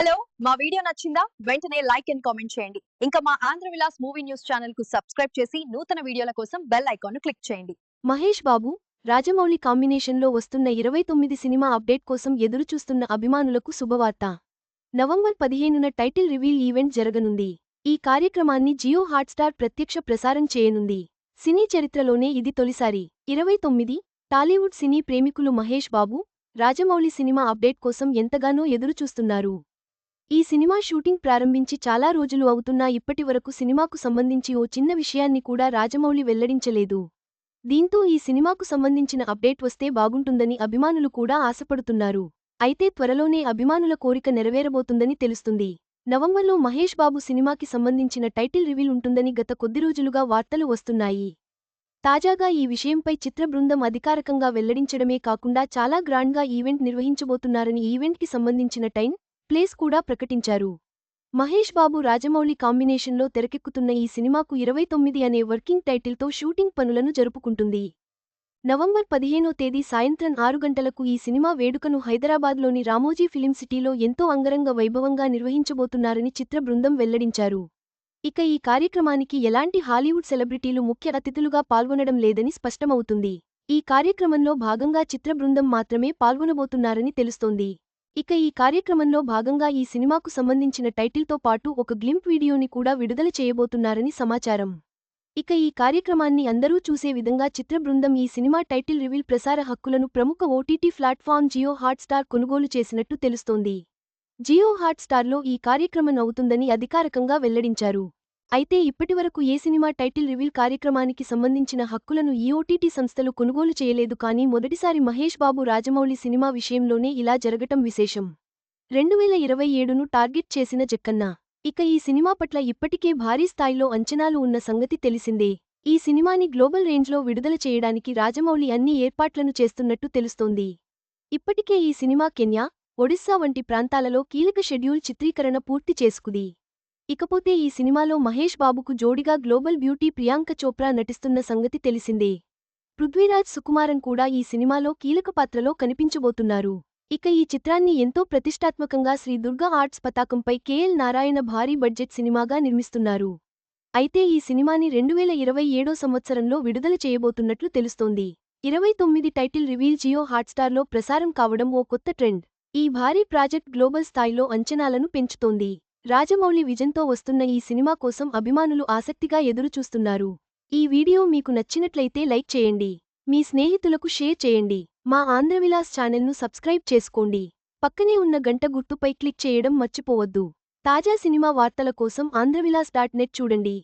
Hello మా video నచ్చిందా వెంటనే లైక్ అండ్ కామెంట్ చేయండి. ఇంకా మా Andhra Vilas movie news channel కు సబ్స్క్రైబ్ చేసి నూతన వీడియోల కోసం బెల్ ఐకాన్ ను క్లిక్ చేయండి. మహేష్ బాబు, రాజమౌళి కాంబినేషన్లో వస్తున్న 29 సినిమా అప్డేట్ కోసం ఎదురుచూస్తున్న అభిమానులకు శుభవార్త. నవంబర్ 15న టైటిల్ రివీల్ ఈవెంట్ జరగనుంది. ఈ కార్యక్రమాన్ని జియో హాట్స్టార్ ప్రత్యక్ష ప్రసారం చేయనుంది. సినీ చరిత్రలోనే ఇది తొలిసారి. 29 టాలీవుడ్ సినీ ప్రేమికులు మహేష్ బాబు, రాజమౌళి సినిమా అప్డేట్ కోసం ఎంతగానో ఎదురుచూస్తున్నారు. ఈ సినిమా షూటింగ్ ప్రారంభించి చాలా రోజులు అవుతున్నా ఇప్పటివరకు సినిమాకు సంబంధించి ఓ చిన్న విషయాన్ని కూడా రాజమౌళి వెల్లడించలేదు. దీంతో ఈ సినిమాకు సంబంధించిన అప్డేట్ వస్తే బాగుంటుందని అభిమానులు కూడా ఆశపడుతున్నారు. అయితే త్వరలోనే అభిమానుల కోరిక నెరవేరబోతుందని తెలుస్తుంది. నవంబర్లో మహేష్ బాబు సినిమాకి సంబంధించిన టైటిల్ రివీల్ ఉంటుందని గత కొద్ది రోజులుగా వార్తలు వస్తున్నాయి. తాజాగా ఈ విషయంపై చిత్ర బృందం అధికారికంగా వెల్లడించడమే కాకుండా చాలా గ్రాండ్గా ఈవెంట్ నిర్వహించబోతున్నారని ఈవెంట్కి సంబంధించిన టైం, ప్లేస్ కూడా ప్రకటించారు. మహేష్ బాబు రాజమౌళి కాంబినేషన్లో తెరకెక్కుతున్న ఈ సినిమాకు 29 అనే వర్కింగ్ టైటిల్తో షూటింగ్ పనులను జరుపుకుంటుంది. నవంబర్ 15వ తేదీ సాయంత్రం 6 గంటలకు ఈ సినిమా వేడుకను హైదరాబాద్లోని రామోజీ ఫిలిం సిటీలో ఎంతో అంగరంగ వైభవంగా నిర్వహించబోతున్నారని చిత్ర బృందం వెల్లడించారు. ఇక ఈ కార్యక్రమానికి ఎలాంటి హాలీవుడ్ సెలబ్రిటీలు ముఖ్య అతిథులుగా పాల్గొనడం లేదని స్పష్టమవుతుంది. ఈ కార్యక్రమంలో భాగంగా చిత్ర బృందం మాత్రమే పాల్గొనబోతున్నారని తెలుస్తోంది. ఇక ఈ కార్యక్రమంలో భాగంగా ఈ సినిమాకు సంబంధించిన టైటిల్తో పాటు ఒక గ్లింప్ వీడియోని కూడా విడుదల చేయబోతున్నారని సమాచారం. ఇక ఈ కార్యక్రమాన్ని అందరూ చూసే విధంగా చిత్ర బృందం ఈ సినిమా టైటిల్ రివీల్ ప్రసార హక్కులను ప్రముఖ ఓటీటీ ప్లాట్ఫామ్ జియో హాట్స్టార్ కొనుగోలు చేసినట్టు తెలుస్తోంది. జియో హాట్స్టార్లో ఈ కార్యక్రమం అవుతుందని అధికారికంగా వెల్లడించారు. అయితే ఇప్పటివరకు ఏ సినిమా టైటిల్ రివీల్ కార్యక్రమానికి సంబంధించిన హక్కులను ఈ ఓటీటీ సంస్థలు కొనుగోలు చేయలేదు. కానీ మొదటిసారి మహేష్ బాబు రాజమౌళి సినిమా విషయంలోనే ఇలా జరగటం విశేషం. 2027ను టార్గెట్ చేసిన జక్కన్న. ఇక ఈ సినిమా పట్ల ఇప్పటికే భారీ స్థాయిలో అంచనాలు ఉన్న సంగతి తెలిసిందే. ఈ సినిమాని గ్లోబల్ రేంజ్లో విడుదల చేయడానికి రాజమౌళి అన్ని ఏర్పాట్లను చేస్తున్నట్టు తెలుస్తోంది. ఇప్పటికే ఈ సినిమా కెన్యా, ఒడిస్సా వంటి ప్రాంతాలలో కీలక షెడ్యూల్ చిత్రీకరణ పూర్తి చేసుకుంది. ఇకపోతే ఈ సినిమాలో మహేష్ బాబుకు జోడిగా గ్లోబల్ బ్యూటీ ప్రియాంక చోప్రా నటిస్తున్న సంగతి తెలిసిందే. పృథ్వీరాజ్ సుకుమారన్ కూడా ఈ సినిమాలో కీలక పాత్రలో కనిపించబోతున్నారు. ఇక ఈ చిత్రాన్ని ఎంతో ప్రతిష్టాత్మకంగా శ్రీ దుర్గా ఆర్ట్స్ పతాకంపై కేఎల్ నారాయణ భారీ బడ్జెట్ సినిమాగా నిర్మిస్తున్నారు. అయితే ఈ సినిమాని 2027 సంవత్సరంలో విడుదల చేయబోతున్నట్లు తెలుస్తోంది. 29 టైటిల్ రివీల్ జియో హాట్స్టార్లో ప్రసారం కావడం ఓ కొత్త ట్రెండ్. ఈ భారీ ప్రాజెక్ట్ గ్లోబల్ స్థాయిలో అంచనాలను పెంచుతోంది. రాజమౌళి విజన్తో వస్తున్న ఈ సినిమా కోసం అభిమానులు ఆసక్తిగా ఎదురుచూస్తున్నారు. ఈ వీడియో మీకు నచ్చినట్లయితే లైక్ చేయండి. మీ స్నేహితులకు షేర్ చేయండి. మా ఆంధ్రవిలాస్ ఛానల్ను సబ్స్క్రైబ్ చేసుకోండి. పక్కనే ఉన్న గంట గుర్తుపై క్లిక్ చేయడం మర్చిపోవద్దు. తాజా సినిమా వార్తల కోసం ఆంధ్రవిలాస్.net చూడండి.